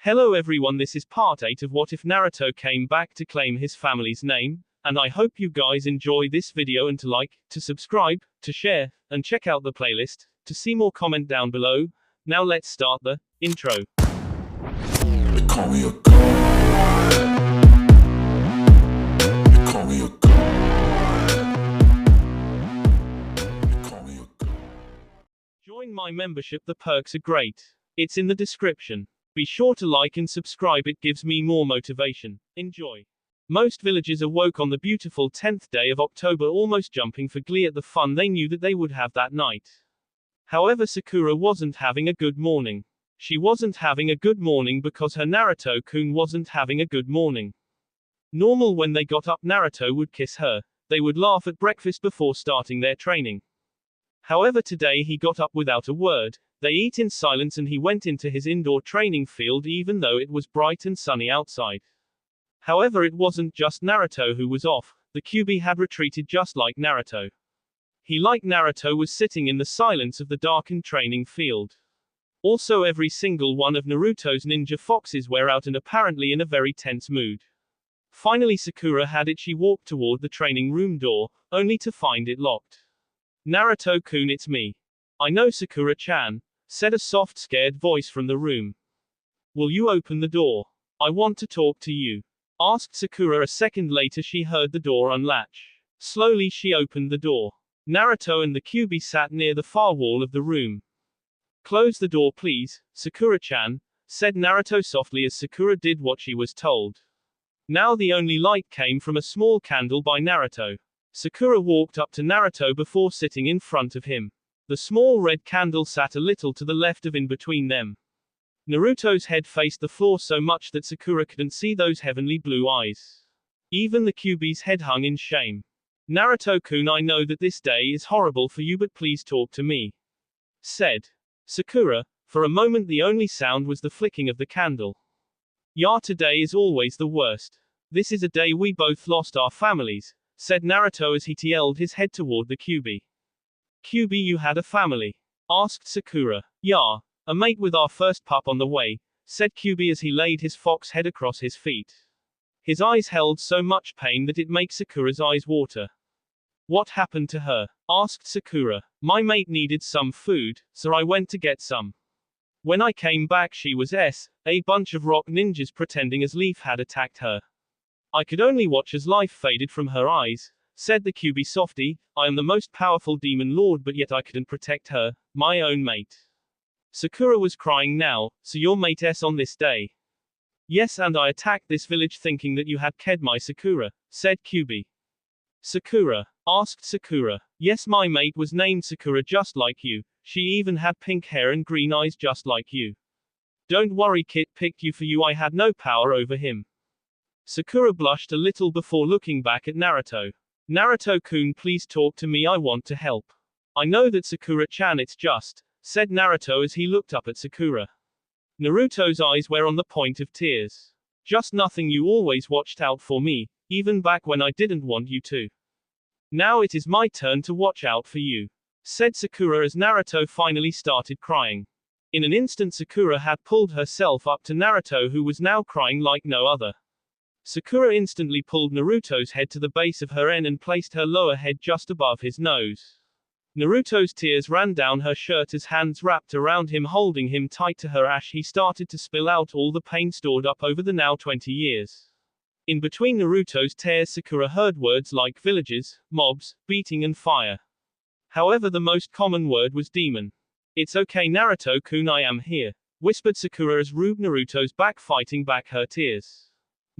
Hello everyone, this is part 8 of What If Naruto Came Back to Claim His Family's Name, and I hope you guys enjoy this video and to like, to subscribe, to share, and check out the playlist, to see more comment down below. Now let's start the intro. They call me a god. They call me a god. They call me a god. Join my membership, the perks are great. It's in the description. Be sure to like and subscribe, it gives me more motivation. Enjoy. Most villagers awoke on the beautiful 10th day of October, almost jumping for glee at the fun they knew that they would have that night. However, Sakura wasn't having a good morning. She wasn't having a good morning because her Naruto-kun wasn't having a good morning. Normal, when they got up, Naruto would kiss her. They would laugh at breakfast before starting their training. However, today he got up without a word. They eat in silence and he went into his indoor training field even though it was bright and sunny outside. However, it wasn't just Naruto who was off. The Kyuubi had retreated just like Naruto. He, like Naruto, was sitting in the silence of the darkened training field. Also, every single one of Naruto's ninja foxes were out and apparently in a very tense mood. Finally, Sakura had it. She walked toward the training room door, only to find it locked. Naruto-kun, it's me. I know, Sakura-chan, said a soft, scared voice from the room. Will you open the door? I want to talk to you, asked Sakura. A second later, she heard the door unlatch. Slowly, she opened the door. Naruto and the Kyuubi sat near the far wall of the room. Close the door, please, Sakura-chan, said Naruto softly as Sakura did what she was told. Now the only light came from a small candle by Naruto. Sakura walked up to Naruto before sitting in front of him. The small red candle sat a little to the left of in between them. Naruto's head faced the floor so much that Sakura couldn't see those heavenly blue eyes. Even the Kyuubi's head hung in shame. Naruto-kun, I know that this day is horrible for you, but please talk to me, said Sakura. For a moment the only sound was the flicking of the candle. Yeah, today is always the worst. This is a day we both lost our families, said Naruto as he tilted his head toward the Kyuubi. Kyuubi, you had a family? Asked Sakura. Yeah, a mate with our first pup on the way, said Kyuubi as he laid his fox head across his feet. His eyes held so much pain that it makes Sakura's eyes water. What happened to her? Asked Sakura. My mate needed some food, so I went to get some. When I came back, she was a bunch of rock ninjas pretending as Leaf had attacked her. I could only watch as life faded from her eyes, said the Kyuubi softy. I am the most powerful demon lord, but yet I couldn't protect her, my own mate. Sakura was crying now. So your mate's on this day? Yes, and I attacked this village thinking that you had killed my Sakura, said Kyuubi. Sakura? Asked Sakura. Yes, my mate was named Sakura just like you. She even had pink hair and green eyes just like you. Don't worry, Kit picked you for you. I had no power over him. Sakura blushed a little before looking back at Naruto. Naruto-kun, please talk to me, I want to help. I know that, Sakura-chan, it's just, said Naruto as he looked up at Sakura. Naruto's eyes were on the point of tears. Just nothing, you always watched out for me, even back when I didn't want you to. Now it is my turn to watch out for you, said Sakura as Naruto finally started crying. In an instant, Sakura had pulled herself up to Naruto, who was now crying like no other. Sakura instantly pulled Naruto's head to the base of her and placed her lower head just above his nose. Naruto's tears ran down her shirt as hands wrapped around him, holding him tight to her as he started to spill out all the pain stored up over the now 20 years. In between Naruto's tears, Sakura heard words like villages, mobs, beating and fire. However, the most common word was demon. It's okay, Naruto-kun, I am here, whispered Sakura as rubbed Naruto's back, fighting back her tears.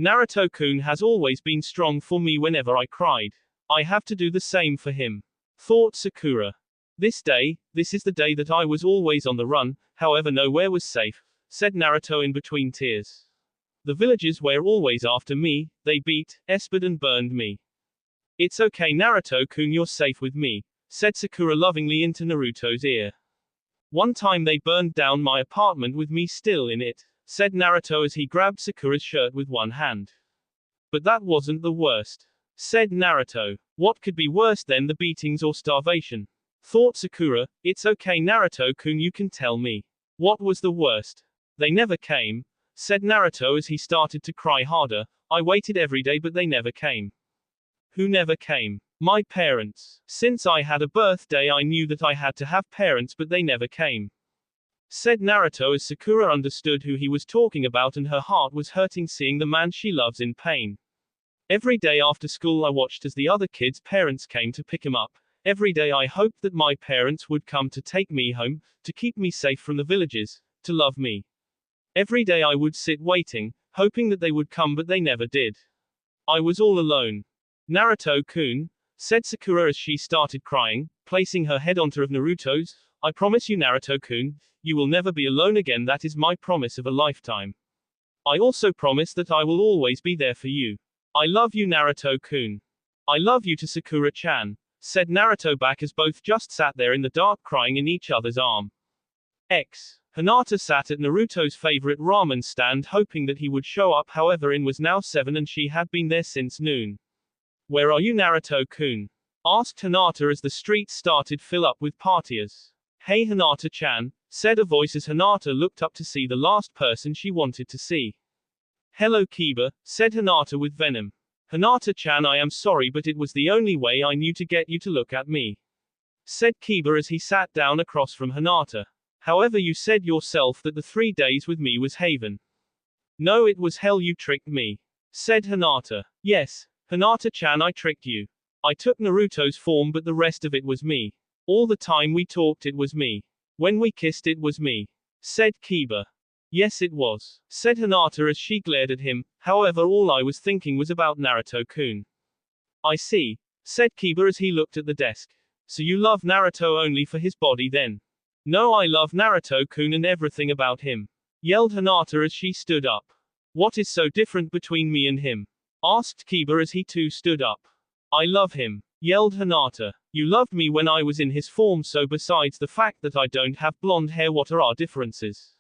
Naruto-kun has always been strong for me whenever I cried. I have to do the same for him, thought Sakura. This is the day that I was always on the run, however nowhere was safe, said Naruto in between tears. The villagers were always after me, they beat, esped and burned me. It's okay, Naruto-kun, you're safe with me, said Sakura lovingly into Naruto's ear. One time they burned down my apartment with me still in it, said Naruto as he grabbed Sakura's shirt with one hand. But that wasn't the worst, said Naruto. What could be worse than the beatings or starvation? Thought Sakura. It's okay, Naruto-kun, you can tell me. What was the worst? They never came. said Naruto as he started to cry harder. I waited every day but they never came. Who never came? My parents. Since I had a birthday I knew that I had to have parents but they never came. Said Naruto as Sakura understood who he was talking about and her heart was hurting seeing the man she loves in pain. Every day after school I watched as the other kids' parents came to pick him up. Every day I hoped that my parents would come to take me home, to keep me safe from the villages, to love me. Every day I would sit waiting, hoping that they would come but they never did. I was all alone. Naruto-kun, said Sakura as she started crying, placing her head onto of Naruto's. I promise you Naruto-kun, you will never be alone again, that is my promise of a lifetime. I also promise that I will always be there for you. I love you Naruto-kun. I love you to Sakura-chan, said Naruto back as both just sat there in the dark crying in each other's arm. Hinata sat at Naruto's favorite ramen stand hoping that he would show up, however it was now 7 and she had been there since noon. Where are you Naruto-kun? Asked Hinata as the streets started fill up with partiers. Hey Hinata-chan, said a voice as Hinata looked up to see the last person she wanted to see. Hello Kiba, said Hinata with venom. Hinata-chan, I am sorry but it was the only way I knew to get you to look at me. Said Kiba as he sat down across from Hinata. However you said yourself that the 3 days with me was haven. No it was hell, you tricked me. Said Hinata. Yes, Hinata-chan, I tricked you. I took Naruto's form but the rest of it was me. All the time we talked it was me. When we kissed it was me. Said Kiba. Yes it was. Said Hinata as she glared at him, however all I was thinking was about Naruto-kun. I see. Said Kiba as he looked at the desk. So you love Naruto only for his body then? No, I love Naruto-kun and everything about him. Yelled Hinata as she stood up. What is so different between me and him? Asked Kiba as he too stood up. I love him. Yelled Hinata. You loved me when I was in his form, so besides the fact that I don't have blonde hair, what are our differences?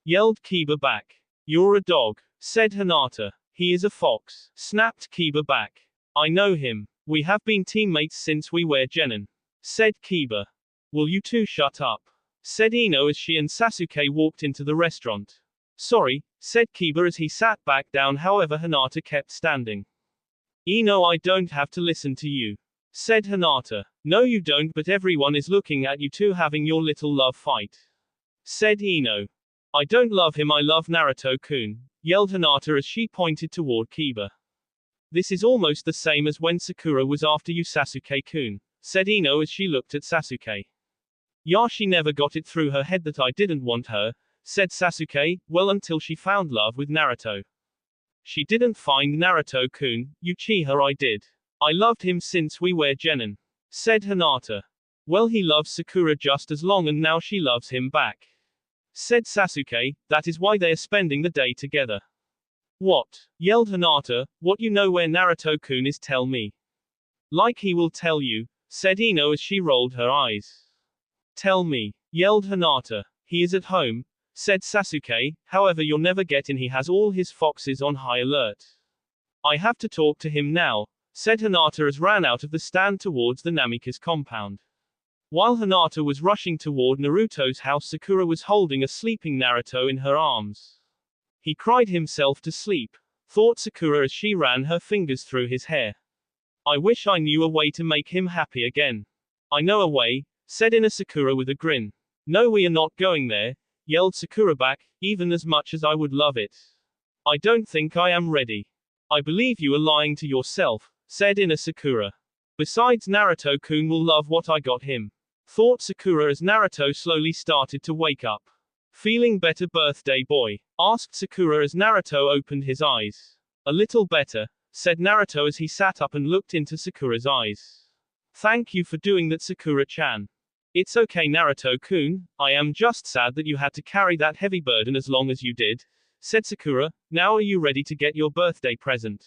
Yelled Kiba back. You're a dog. Said Hinata. He is a fox. Snapped Kiba back. I know him. We have been teammates since we were genin. Said Kiba. Will you two shut up? Said Ino as she and Sasuke walked into the restaurant. Sorry, said Kiba as he sat back down, however Hinata kept standing. Ino, I don't have to listen to you. Said Hinata. No you don't, but everyone is looking at you two having your little love fight. Said Ino. I don't love him, I love Naruto-kun, yelled Hinata as she pointed toward Kiba. This is almost the same as when Sakura was after you Sasuke-kun, said Ino as she looked at Sasuke. Yeah, she never got it through her head that I didn't want her, said Sasuke, well until she found love with Naruto. She didn't find Naruto-kun, Uchiha, I did. I loved him since we were genin. Said Hinata. Well he loves Sakura just as long and now she loves him back. Said Sasuke, that is why they are spending the day together. What? Yelled Hinata, what you know where Naruto-kun is, tell me. Like he will tell you, said Ino as she rolled her eyes. Tell me, yelled Hinata. He is at home, said Sasuke, however you'll never get in, he has all his foxes on high alert. I have to talk to him now, said Hinata as ran out of the stand towards the Namika's compound. While Hinata was rushing toward Naruto's house, Sakura was holding a sleeping Naruto in her arms. He cried himself to sleep, thought Sakura as she ran her fingers through his hair. I wish I knew a way to make him happy again. I know a way, said Ina Sakura with a grin. No, we are not going there, yelled Sakura back, even as much as I would love it. I don't think I am ready. I believe you are lying to yourself, said Ina Sakura. Besides, Naruto-kun will love what I got him. Thought Sakura as Naruto slowly started to wake up. Feeling better, birthday boy? Asked Sakura as Naruto opened his eyes. A little better, said Naruto as he sat up and looked into Sakura's eyes. Thank you for doing that, Sakura-chan. It's okay Naruto-kun, I am just sad that you had to carry that heavy burden as long as you did, said Sakura. Now are you ready to get your birthday present?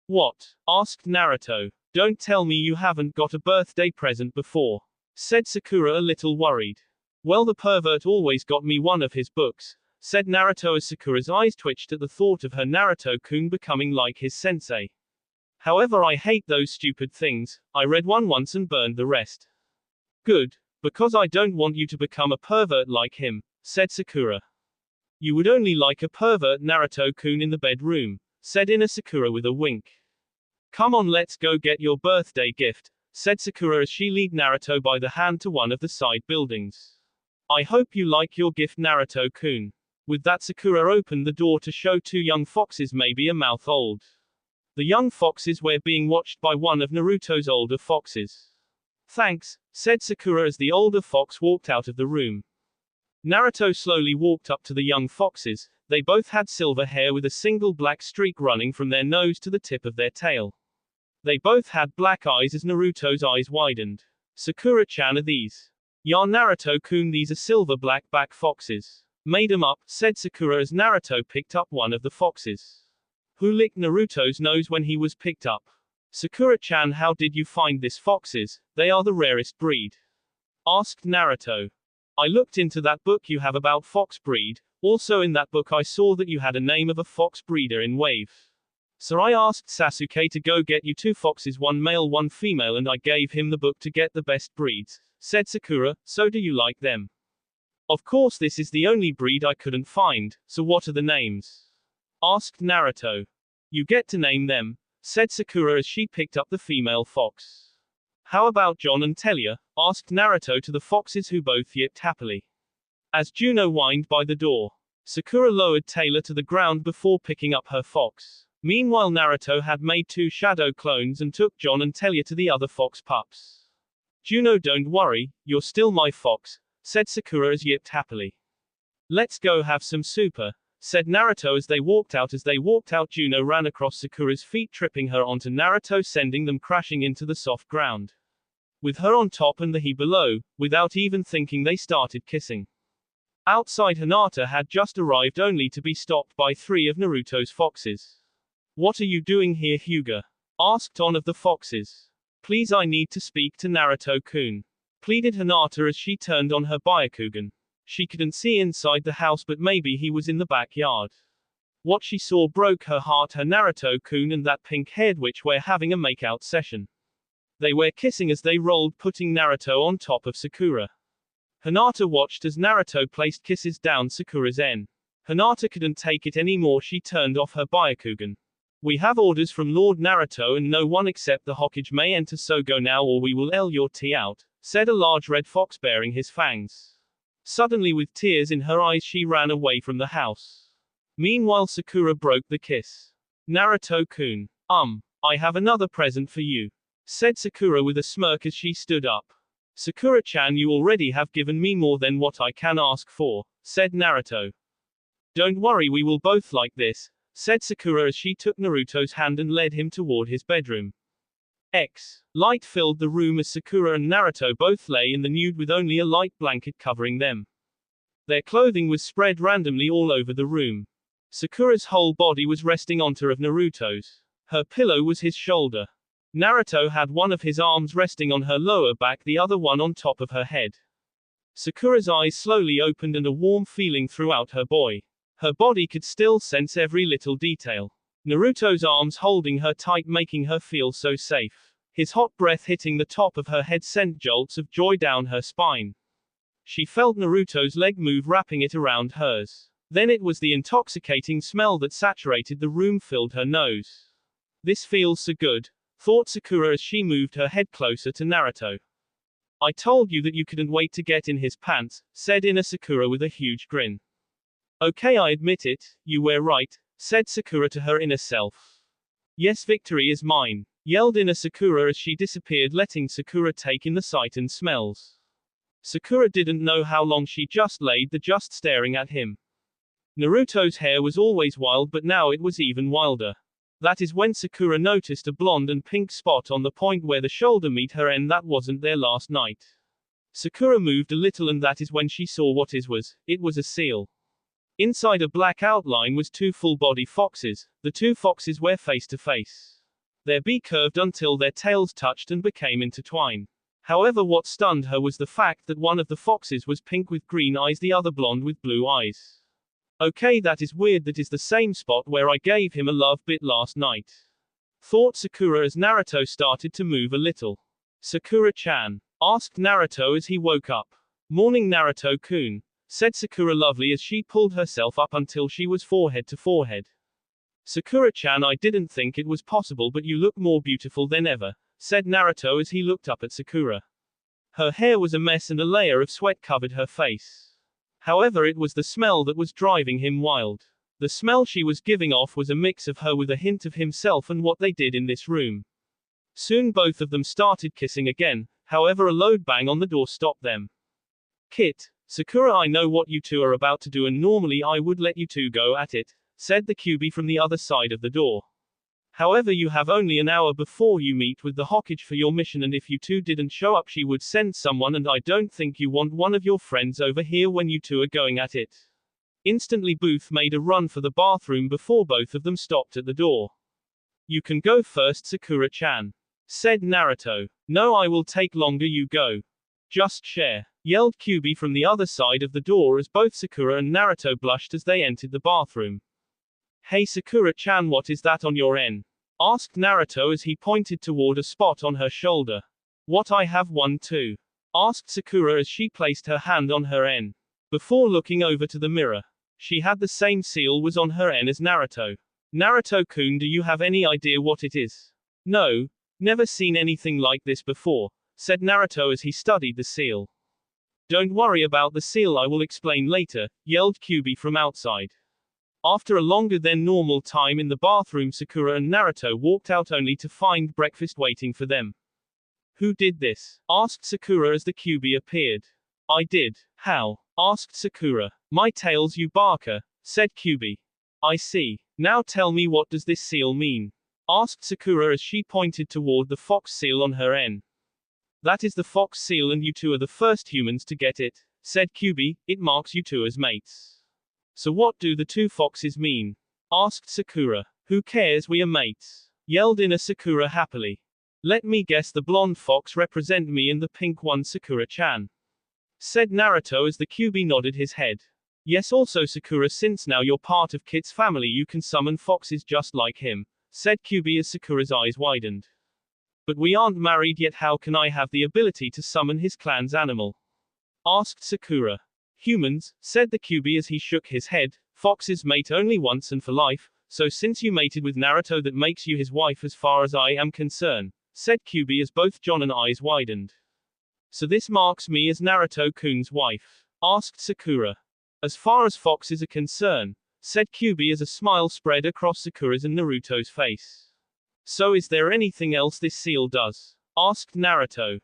What? Asked Naruto. Don't tell me you haven't got a birthday present before, said Sakura a little worried. Well, the pervert always got me one of his books, said Naruto as Sakura's eyes twitched at the thought of her Naruto-kun becoming like his sensei. However, I hate those stupid things. I read one once and burned the rest. Good, because I don't want you to become a pervert like him, said Sakura. You would only like a pervert Naruto-kun in the bedroom, said Ina Sakura with a wink. Come on, let's go get your birthday gift, said Sakura as she led Naruto by the hand to one of the side buildings. I hope you like your gift, Naruto-kun. With that, Sakura opened the door to show two young foxes maybe a month old. The young foxes were being watched by one of Naruto's older foxes. Thanks, said Sakura as the older fox walked out of the room. Naruto slowly walked up to the young foxes. They both had silver hair with a single black streak running from their nose to the tip of their tail. They both had black eyes as Naruto's eyes widened. Sakura-chan, are these? Ya Naruto-kun, these are silver black foxes. Made 'em up, said Sakura as Naruto picked up one of the foxes. Who licked Naruto's nose when he was picked up? Sakura-chan, how did you find this foxes? They are the rarest breed. Asked Naruto. I looked into that book you have about fox breed. Also in that book I saw that you had a name of a fox breeder in Wave. So I asked Sasuke to go get you two foxes, one male one female, and I gave him the book to get the best breeds, said Sakura. So do you like them? Of course, this is the only breed I couldn't find, so what are the names? Asked Naruto. You get to name them, said Sakura as she picked up the female fox. How about John and Telia? Asked Naruto to the foxes, who both yipped happily. As Juno whined by the door, Sakura lowered Taylor to the ground before picking up her fox. Meanwhile, Naruto had made two shadow clones and took John and Telia to the other fox pups. Juno, don't worry, you're still my fox, said Sakura as yipped happily. Let's go have some super, said Naruto as they walked out. As they walked out, Juno ran across Sakura's feet, tripping her onto Naruto, sending them crashing into the soft ground. With her on top and the he below, without even thinking they started kissing. Outside, Hinata had just arrived only to be stopped by three of Naruto's foxes. What are you doing here, Hyuga? Asked one of the foxes. Please, I need to speak to Naruto-kun, pleaded Hinata as she turned on her Byakugan. She couldn't see inside the house, but maybe he was in the backyard. What she saw broke her heart. Her Naruto-kun and that pink-haired witch were having a makeout session. They were kissing as they rolled, putting Naruto on top of Sakura. Hinata watched as Naruto placed kisses down Sakura's en. Hinata couldn't take it anymore. She turned off her Byakugan. We have orders from Lord Naruto and no one except the Hokage may enter, so go now or we will L your tea out, said a large red fox baring his fangs. Suddenly, with tears in her eyes, she ran away from the house. Meanwhile, Sakura broke the kiss. Naruto-kun, I have another present for you, said Sakura with a smirk as she stood up. Sakura-chan, you already have given me more than what I can ask for, said Naruto. Don't worry, we will both like this, said Sakura as she took Naruto's hand and led him toward his bedroom. Light filled the room as Sakura and Naruto both lay in the nude with only a light blanket covering them. Their clothing was spread randomly all over the room. Sakura's whole body was resting on top of Naruto's. Her pillow was his shoulder. Naruto had one of his arms resting on her lower back, the other one on top of her head. Sakura's eyes slowly opened and a warm feeling throughout her body. Her body could still sense every little detail. Naruto's arms holding her tight, making her feel so safe. His hot breath hitting the top of her head sent jolts of joy down her spine. She felt Naruto's leg move, wrapping it around hers. Then it was the intoxicating smell that saturated the room, filled her nose. This feels so good, thought Sakura as she moved her head closer to Naruto. I told you that you couldn't wait to get in his pants, said Ina Sakura with a huge grin. Okay, I admit it, you were right, said Sakura to her inner self. Yes, victory is mine, yelled Ina Sakura as she disappeared, letting Sakura take in the sight and smells. Sakura didn't know how long she just laid there, just staring at him. Naruto's hair was always wild, but now it was even wilder. That is when Sakura noticed a blonde and pink spot on the point where the shoulder meet her, and that wasn't there last night. Sakura moved a little, and that is when she saw what it was. It was a seal. Inside a black outline was two full-body foxes. The two foxes were face to face. Their beak curved until their tails touched and became intertwined. However, what stunned her was the fact that one of the foxes was pink with green eyes, the other blonde with blue eyes. Okay, that is weird. That is the same spot where I gave him a love bit last night, thought Sakura as Naruto started to move a little. Sakura-chan, asked Naruto as he woke up. Morning, Naruto-kun, said Sakura lovely as she pulled herself up until she was forehead to forehead. Sakura-chan, I didn't think it was possible, but you look more beautiful than ever, said Naruto as he looked up at Sakura. Her hair was a mess and a layer of sweat covered her face. However, it was the smell that was driving him wild. The smell she was giving off was a mix of her with a hint of himself and what they did in this room. Soon both of them started kissing again, however a loud bang on the door stopped them. Kit, Sakura, I know what you two are about to do and normally I would let you two go at it, said the Kyuubi from the other side of the door. However, you have only an hour before you meet with the Hokage for your mission, and if you two didn't show up she would send someone, and I don't think you want one of your friends over here when you two are going at it. Instantly Booth made a run for the bathroom before both of them stopped at the door. You can go first, Sakura-chan, said Naruto. No, I will take longer, you go. Just share, yelled Kyuubi from the other side of the door as both Sakura and Naruto blushed as they entered the bathroom. Hey Sakura-chan, what is that on your en? Asked Naruto as he pointed toward a spot on her shoulder. What, I have one too? Asked Sakura as she placed her hand on her en. Before looking over to the mirror. She had the same seal was on her en as Naruto. Naruto-kun, do you have any idea what it is? No, never seen anything like this before, said Naruto as he studied the seal. Don't worry about the seal, I will explain later, yelled Kyuubi from outside. After a longer than normal time in the bathroom, Sakura and Naruto walked out only to find breakfast waiting for them. Who did this? Asked Sakura as the Kyuubi appeared. I did. How? Asked Sakura. My tails, you barker, said Kyuubi. I see. Now tell me, what does this seal mean? Asked Sakura as she pointed toward the fox seal on her en. That is the fox seal and you two are the first humans to get it, said Kyuubi. It marks you two as mates. So what do the two foxes mean? Asked Sakura. Who cares, we are mates, yelled Inner Sakura happily. Let me guess, the blonde fox represent me and the pink one Sakura-chan, said Naruto as the Kyuubi nodded his head. Yes, also Sakura, since now you're part of Kit's family you can summon foxes just like him, said Kyuubi as Sakura's eyes widened. But we aren't married yet, how can I have the ability to summon his clan's animal? Asked Sakura. Humans, said the Kyuubi as he shook his head, foxes mate only once and for life, so since you mated with Naruto that makes you his wife as far as I am concerned, said Kyuubi as both John and eyes widened. So this marks me as Naruto-kun's wife? Asked Sakura. As far as foxes are concerned, said Kyuubi as a smile spread across Sakura's and Naruto's face. So is there anything else this seal does? Asked Naruto.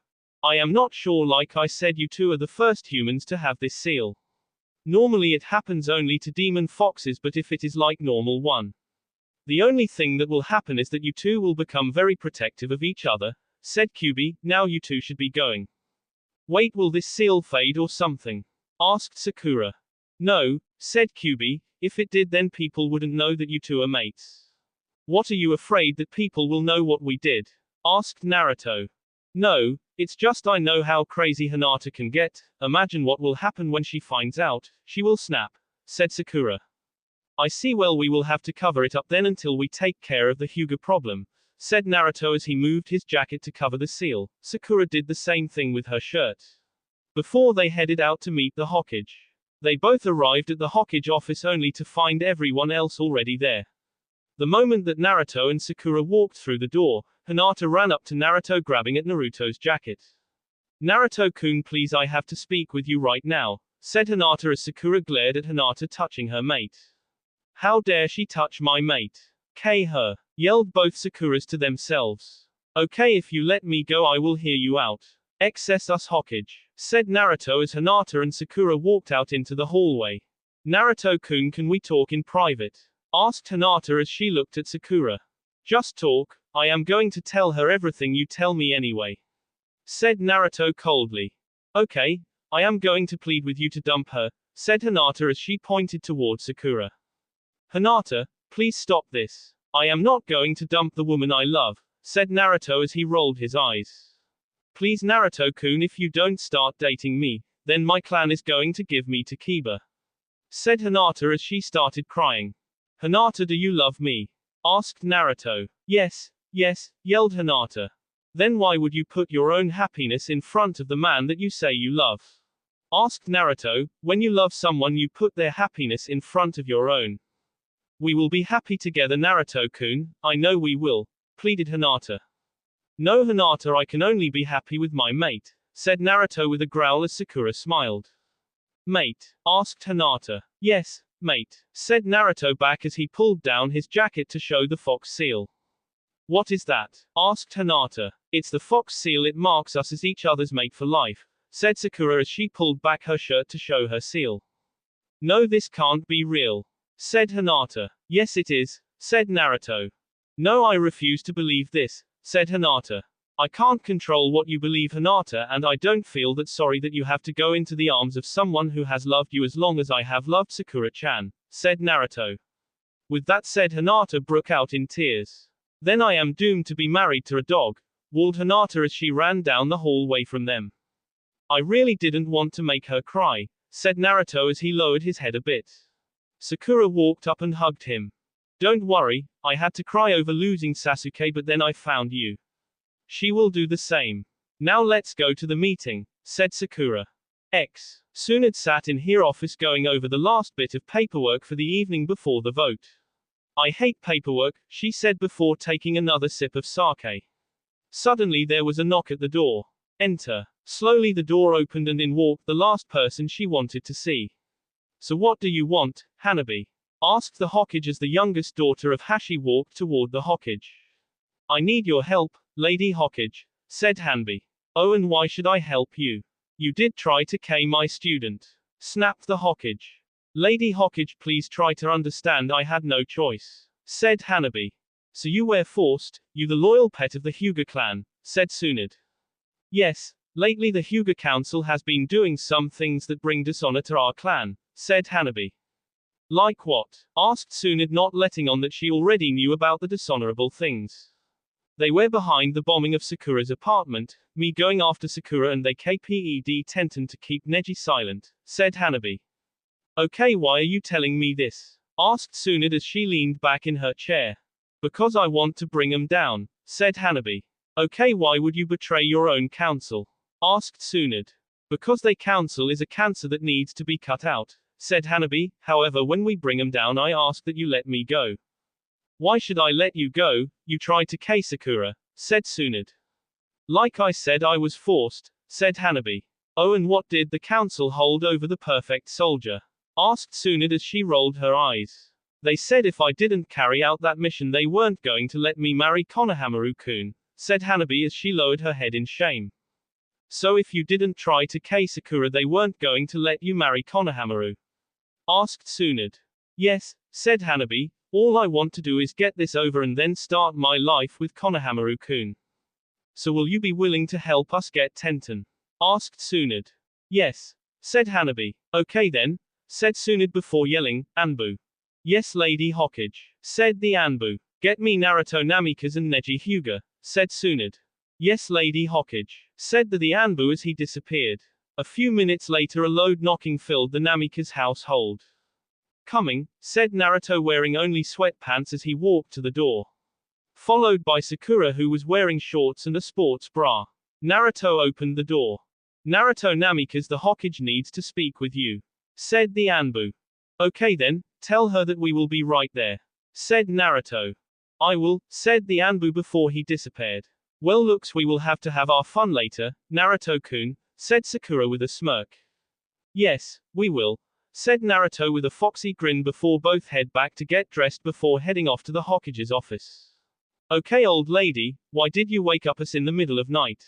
I am not sure, like I said you two are the first humans to have this seal. Normally it happens only to demon foxes, but if it is like normal one, the only thing that will happen is that you two will become very protective of each other, said Kyuubi. Now you two should be going. Wait, will this seal fade or something? Asked Sakura. No, said Kyuubi, if it did then people wouldn't know that you two are mates. What, are you afraid that people will know what we did? Asked Naruto. No, it's just I know how crazy Hinata can get, imagine what will happen when she finds out, she will snap, said Sakura. I see, well we will have to cover it up then until we take care of the Hyuga problem, said Naruto as he moved his jacket to cover the seal. Sakura did the same thing with her shirt. Before they headed out to meet the Hokage. They both arrived at the Hokage office only to find everyone else already there. The moment that Naruto and Sakura walked through the door, Hinata ran up to Naruto grabbing at Naruto's jacket. Naruto-kun, please, I have to speak with you right now, said Hinata as Sakura glared at Hinata touching her mate. How dare she touch my mate? K her, yelled both Sakuras to themselves. Okay, if you let me go I will hear you out. Excess us Hokage, said Naruto as Hinata and Sakura walked out into the hallway. Naruto-kun, can we talk in private? Asked Hinata as she looked at Sakura. Just talk, I am going to tell her everything you tell me anyway, said Naruto coldly. Okay, I am going to plead with you to dump her, said Hinata as she pointed toward Sakura. Hinata, please stop this. I am not going to dump the woman I love, said Naruto as he rolled his eyes. Please Naruto-kun, if you don't start dating me, then my clan is going to give me to Kiba, said Hinata as she started crying. Hinata, do you love me? Asked Naruto. Yes, yes, yelled Hinata. Then why would you put your own happiness in front of the man that you say you love? Asked Naruto. When you love someone you put their happiness in front of your own. We will be happy together Naruto-kun, I know we will, pleaded Hinata. No Hinata, I can only be happy with my mate, said Naruto with a growl as Sakura smiled. Mate? Asked Hinata. Yes, mate, said Naruto back as he pulled down his jacket to show the fox seal. What is that? Asked Hinata. It's the fox seal, it marks us as each other's mate for life, said Sakura as she pulled back her shirt to show her seal. No, this can't be real, said Hinata. Yes it is, said Naruto. No, I refuse to believe this, said Hinata. I can't control what you believe Hinata, and I don't feel that sorry that you have to go into the arms of someone who has loved you as long as I have loved Sakura-chan, said Naruto. With that said Hinata broke out in tears. Then I am doomed to be married to a dog, wailed Hinata as she ran down the hallway from them. I really didn't want to make her cry, said Naruto as he lowered his head a bit. Sakura walked up and hugged him. Don't worry, I had to cry over losing Sasuke but then I found you. She will do the same. Now let's go to the meeting, said Sakura. Tsunade sat in her office going over the last bit of paperwork for the evening before the vote. I hate paperwork, she said before taking another sip of sake. Suddenly there was a knock at the door. Enter. Slowly the door opened and in walked the last person she wanted to see. So what do you want, Hanabi? Asked the Hokage as the youngest daughter of Hashi walked toward the Hokage. I need your help, Lady Hokage, said Hanabi. Oh, and why should I help you? You did try to kill my student, snapped the Hokage. Lady Hokage, please try to understand I had no choice, said Hanabi. So you were forced, you the loyal pet of the Hyuga clan, said Tsunade. Yes, lately the Hyuga Council has been doing some things that bring dishonor to our clan, said Hanabi. Like what? Asked Tsunade, not letting on that she already knew about the dishonorable things. They were behind the bombing of Sakura's apartment, me going after Sakura and they kped Tenten to keep Neji silent, said Hanabi. Okay, why are you telling me this? Asked Tsunade as she leaned back in her chair. Because I want to bring 'em down, said Hanabi. Okay, why would you betray your own council? Asked Tsunade. Because they council is a cancer that needs to be cut out, said Hanabi. However, when we bring 'em down I ask that you let me go. Why should I let you go? You tried to kill Sakura, said Tsunade. Like I said, I was forced, said Hanabi. Oh, and what did the council hold over the perfect soldier? Asked Tsunade as she rolled her eyes. They said if I didn't carry out that mission they weren't going to let me marry Konohamaru-kun, said Hanabi as she lowered her head in shame. So if you didn't try to kill Sakura they weren't going to let you marry Konohamaru? Asked Tsunade. Yes, said Hanabi, all I want to do is get this over and then start my life with Konohamaru-kun. So will you be willing to help us get Tenten? Asked Tsunade. Yes, said Hanabi. Okay then, said Tsunade before yelling, Anbu. Yes Lady Hokage, said the Anbu. Get me Naruto Namikaze and Neji Hyuga, said Tsunade. Yes Lady Hokage, said the Anbu as he disappeared. A few minutes later a loud knocking filled the Namikaze household. Coming, said Naruto wearing only sweatpants as he walked to the door. Followed by Sakura who was wearing shorts and a sports bra. Naruto opened the door. Naruto Namikaze, the Hokage needs to speak with you, said the Anbu. Okay then, tell her that we will be right there, said Naruto. I will, said the Anbu before he disappeared. Well looks we will have to have our fun later, Naruto-kun, said Sakura with a smirk. Yes, we will, said Naruto with a foxy grin before both head back to get dressed before heading off to the Hokage's office. Okay old lady, why did you wake up us in the middle of night?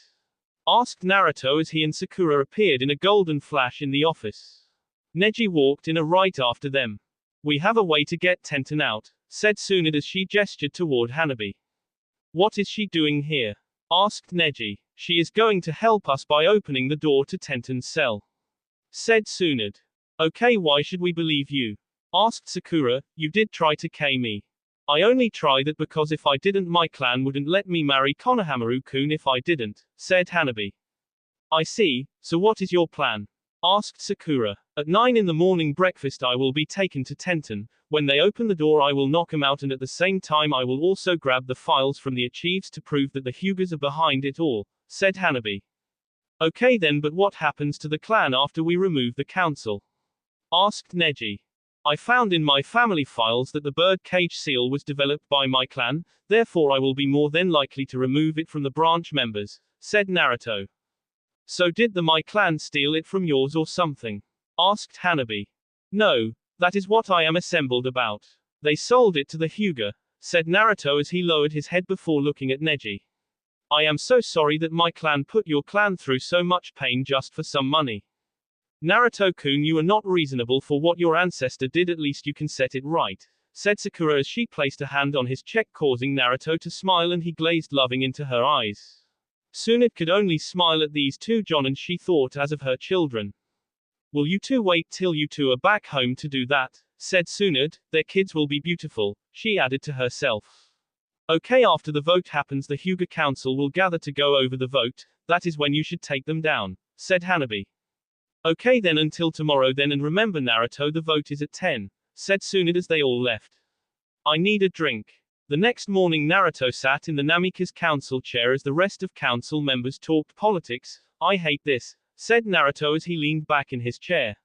Asked Naruto as he and Sakura appeared in a golden flash in the office. Neji walked in right after them. We have a way to get Tenten out, said Tsunade as she gestured toward Hanabi. What is she doing here? Asked Neji. She is going to help us by opening the door to Tenten's cell, said Tsunade. Okay, why should we believe you? Asked Sakura. You did try to kill me. I only tried that because if I didn't my clan wouldn't let me marry Konohamaru-kun if I didn't, said Hanabi. I see, so what is your plan? Asked Sakura. At 9 in the morning breakfast I will be taken to Tenten. When they open the door I will knock him out and at the same time I will also grab the files from the archives to prove that the Hyugas are behind it all, said Hanabi. Okay then, but what happens to the clan after we remove the council? Asked Neji. I found in my family files that the bird cage seal was developed by my clan, therefore I will be more than likely to remove it from the branch members, said Naruto. So did the my clan steal it from yours or something? Asked Hanabi. No, that is what I am assembled about. They sold it to the Hyuga, said Naruto as he lowered his head before looking at Neji. I am so sorry that my clan put your clan through so much pain just for some money. Naruto-kun, you are not reasonable for what your ancestor did, at least you can set it right, said Sakura as she placed a hand on his cheek, causing Naruto to smile, and he glazed loving into her eyes. Tsunade could only smile at these two Jonin, she thought as of her children. Will you two wait till you two are back home to do that, said Tsunade, their kids will be beautiful, she added to herself. Okay, after the vote happens the Hyuga Council will gather to go over the vote, that is when you should take them down, said Hanabi. Okay then, until tomorrow then, and remember Naruto, the vote is at 10, said Tsunade as they all left. I need a drink. The next morning Naruto sat in the Namikaze council chair as the rest of council members talked politics. I hate this, said Naruto as he leaned back in his chair.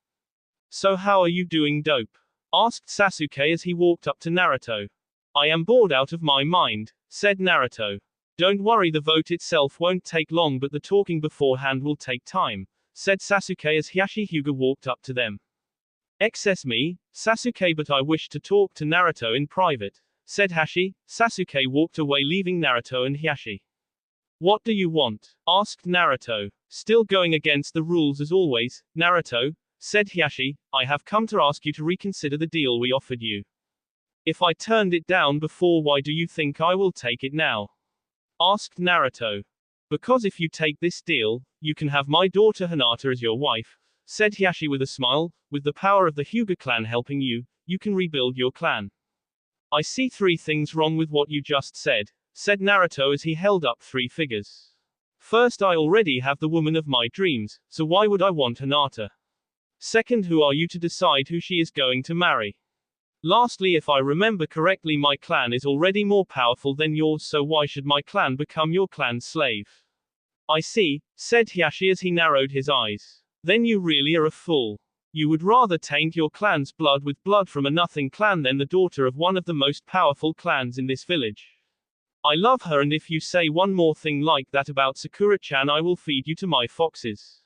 So how are you doing, dope? Asked Sasuke as he walked up to Naruto. I am bored out of my mind, said Naruto. Don't worry, the vote itself won't take long, but the talking beforehand will take time, said Sasuke as Hiyashi Hyuga walked up to them. Excuse me, Sasuke, but I wish to talk to Naruto in private, said Hashi. Sasuke walked away, leaving Naruto and Hiyashi. What do you want? Asked Naruto. Still going against the rules as always, Naruto, said Hiyashi. I have come to ask you to reconsider the deal we offered you. If I turned it down before, why do you think I will take it now? Asked Naruto. Because if you take this deal, you can have my daughter Hinata as your wife, said Hiyashi with a smile. With the power of the Hyuga clan helping you, you can rebuild your clan. I see 3 things wrong with what you just said, said Naruto as he held up 3 figures. First, I already have the woman of my dreams, so why would I want Hinata? Second, who are you to decide who she is going to marry? Lastly, if I remember correctly, my clan is already more powerful than yours, so why should my clan become your clan's slave? I see, said Hiyashi as he narrowed his eyes. Then you really are a fool. You would rather taint your clan's blood with blood from a nothing clan than the daughter of one of the most powerful clans in this village. I love her, and if you say one more thing like that about Sakura-chan, I will feed you to my foxes,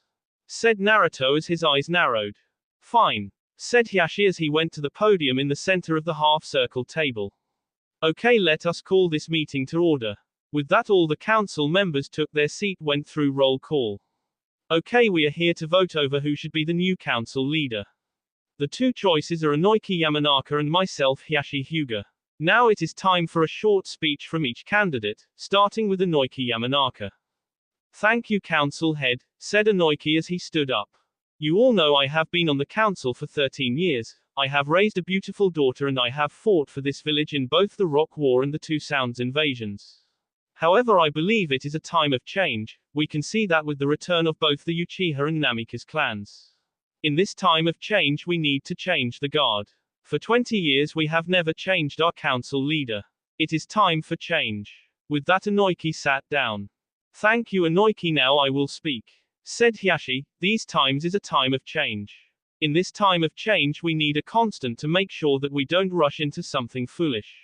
said Naruto as his eyes narrowed. Fine, said Hiyashi as he went to the podium in the center of the half-circle table. Okay, let us call this meeting to order. With that, all the council members took their seat, went through roll call. Okay, we are here to vote over who should be the new council leader. The 2 choices are Inoki Yamanaka and myself, Hiyashi Hyuga. Now it is time for a short speech from each candidate, starting with Inoki Yamanaka. Thank you, council head, said Inoki as he stood up. You all know I have been on the council for 13 years, I have raised a beautiful daughter, and I have fought for this village in both the Rock War and the 2 Sounds invasions. However, I believe it is a time of change. We can see that with the return of both the Uchiha and Namikaze clans. In this time of change, we need to change the guard. For 20 years we have never changed our council leader. It is time for change. With that, Inoki sat down. Thank you, Inoki, now I will speak, said Hiyashi. These times is a time of change. In this time of change we need a constant to make sure that we don't rush into something foolish.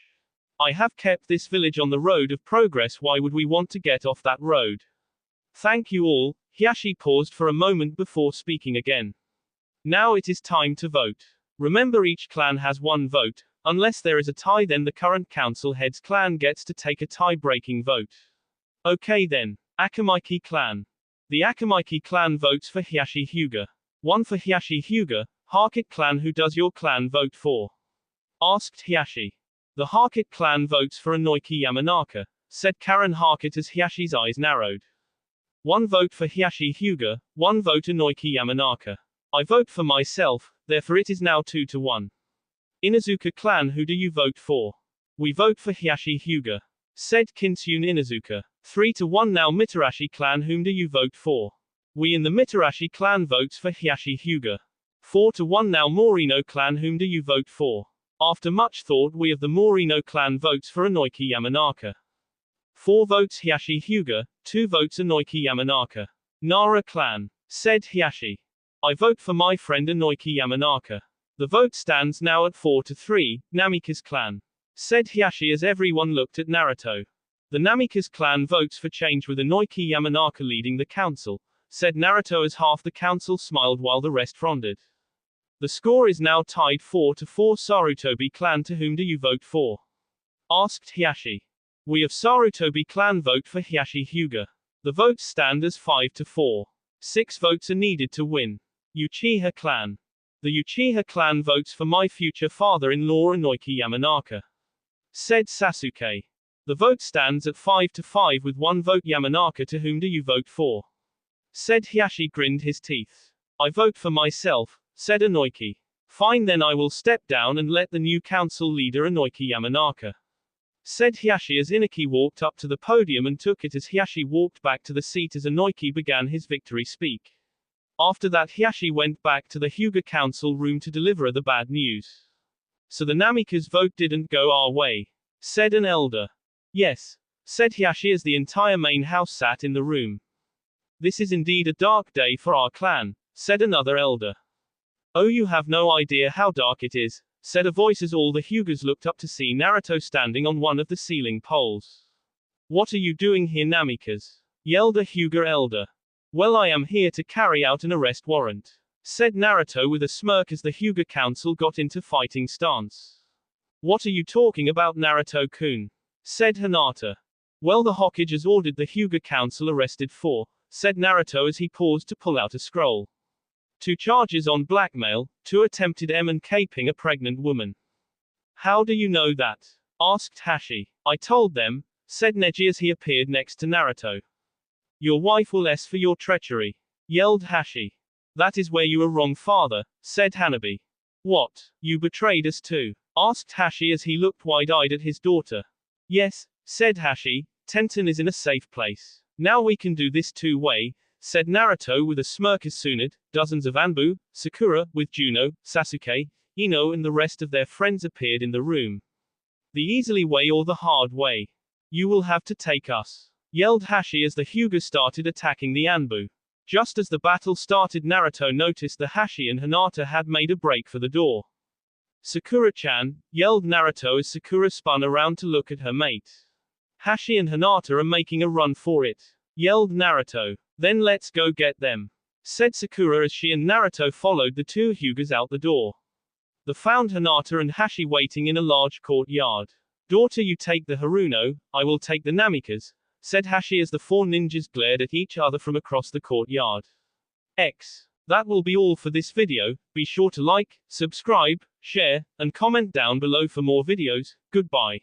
I have kept this village on the road of progress, why would we want to get off that road? Thank you all. Hiyashi paused for a moment before speaking again. Now it is time to vote. Remember, each clan has 1 vote. Unless there is a tie, then the current council head's clan gets to take a tie-breaking vote. Okay then. Akamaki clan. The Akamaki clan votes for Hiyashi Hyuga. 1 for Hiyashi Hyuga. Harkit clan, who does your clan vote for? Asked Hiyashi. The Harkit clan votes for Inoki Yamanaka, said Karen Harkit as Hiyashi's eyes narrowed. 1 vote for Hiyashi Hyuga, 1 vote Inoki Yamanaka. I vote for myself, therefore it is now 2-1. Inazuka clan, who do you vote for? We vote for Hiyashi Hyuga, said Kinsyun Inazuka. 3-1 now. Mitarashi clan, whom do you vote for? We in the Mitarashi clan votes for Hiyashi Hyuga. 4-1 now. Morino clan, whom do you vote for? After much thought, we of the Morino clan votes for Inoki Yamanaka. 4 votes Hiyashi Hyuga, 2 votes Inoki Yamanaka. Nara clan, said Hiashi. I vote for my friend Inoki Yamanaka. The vote stands now at 4-3, Namikaze clan, said Hiashi as everyone looked at Naruto. The Namikaze clan votes for change with Inoki Yamanaka leading the council, said Naruto as half the council smiled while the rest frowned. The score is now tied 4-4. Sarutobi clan, to whom do you vote for? Asked Hiashi. We of Sarutobi clan vote for Hiashi Hyuga. The votes stand as 5-4. 6 votes are needed to win. Uchiha clan. The Uchiha clan votes for my future father-in-law Inoki Yamanaka, said Sasuke. The vote stands at 5-5 with 1 vote. Yamanaka, to whom do you vote for? Said Hiashi, grinned his teeth. I vote for myself, said Inoki. Fine, then I will step down and let the new council leader Inoki Yamanaka, said Hiashi as Inoki walked up to the podium and took it as Hiashi walked back to the seat as Inoki began his victory speak. After that, Hiashi went back to the Hyuga council room to deliver the bad news. So the Namikaze vote didn't go our way, said an elder. Yes, said Hiashi as the entire main house sat in the room. This is indeed a dark day for our clan, said another elder. Oh, you have no idea how dark it is, said a voice as all the Hyugas looked up to see Naruto standing on one of the ceiling poles. What are you doing here, Namikaze? Yelled a Hyuga elder. Well, I am here to carry out an arrest warrant, said Naruto with a smirk as the Hyuga council got into fighting stance. What are you talking about, Naruto-kun? Said Hinata. Well, the Hokage has ordered the Hyuga council arrested for, said Naruto as he paused to pull out a scroll. 2 charges on blackmail, 2 attempted and caping a pregnant woman. How do you know that? Asked Hashi. I told them, said Neji as he appeared next to Naruto. Your wife will S for your treachery, yelled Hashi. That is where you are wrong, father, said Hanabi. What? You betrayed us too? Asked Hashi as he looked wide-eyed at his daughter. Yes, said Hashi, Tenten is in a safe place. Now we can do this 2-way, said Naruto with a smirk as soon as dozens of Anbu, Sakura, with Juno, Sasuke, Ino and the rest of their friends appeared in the room. The easily way or the hard way? You will have to take us, yelled Hashi as the Hyuga started attacking the Anbu. Just as the battle started, Naruto noticed that Hashi and Hinata had made a break for the door. Sakura-chan, yelled Naruto as Sakura spun around to look at her mate. Hashi and Hinata are making a run for it, yelled Naruto. Then let's go get them, said Sakura as she and Naruto followed the 2 Hyugas out the door. They found Hinata and Hashi waiting in a large courtyard. Daughter, you take the Haruno, I will take the Namikaze, said Hashi as the 4 ninjas glared at each other from across the courtyard. That will be all for this video. Be sure to like, subscribe, share, and comment down below for more videos. Goodbye.